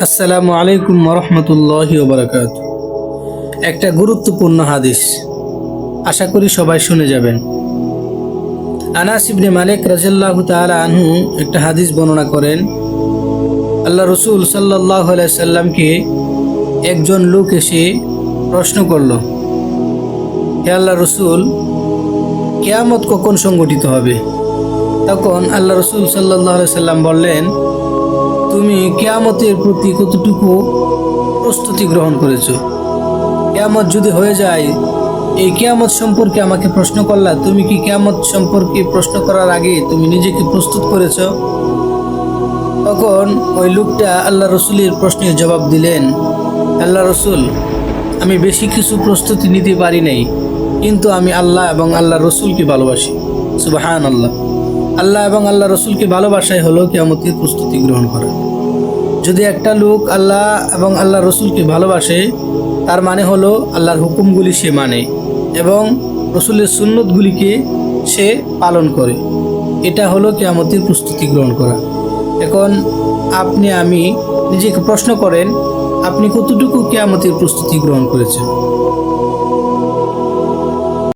আসসালামু আলাইকুম রহমতুল্লাহি ওবারাকাতু। একটা গুরুত্বপূর্ণ হাদিস, আশা করি সবাই শুনে যাবেন। আনাস ইবনে মালিক রাদিয়াল্লাহু তাআলা আনহু একটা হাদিস বর্ণনা করেন, আল্লাহ রসুল সাল্লাল্লাহু আলাইহি সাল্লামকে একজন লোক এসে প্রশ্ন করল, হে আল্লাহ রসুল, কিয়ামত কখন সংঘটিত হবে? তখন আল্লাহ রসুল সাল্লাল্লাহু আলাইহি সাল্লাম বললেন, তুমি কিয়ামতের প্রতি কতটুকু প্রস্তুতি গ্রহণ করেছো? কিয়ামত যদি হয়ে যায়, এই কিয়ামত সম্পর্কে আমাকে প্রশ্ন করলা, তুমি কি কিয়ামত সম্পর্কে প্রশ্ন করার আগে তুমি নিজেকে প্রস্তুত করেছো? তখন ওই লোকটা আল্লাহ রসুলের প্রশ্নের জবাব দিলেন, আল্লাহ রসুল, আমি বেশি কিছু প্রস্তুতি নিতে পারি নাই, কিন্তু আমি আল্লাহ এবং আল্লাহ রসুলকে ভালোবাসি। সুবহানাল্লাহ। আল্লাহ এবং আল্লাহ রসুলকে ভালোবাসাই হলো কিয়ামতের প্রস্তুতি গ্রহণ করা। যদি একটা লোক আল্লাহ এবং আল্লাহ রসুলকে ভালোবাসে, তার মানে হলো আল্লাহর হুকুমগুলি সে মানে এবং রসুলের সুন্নতগুলিকে সে পালন করে। এটা হলো কিয়ামতের প্রস্তুতি গ্রহণ করা। এখন আমি নিজেকে প্রশ্ন করেন, আপনি কতটুকু কিয়ামতের প্রস্তুতি গ্রহণ করেছেন?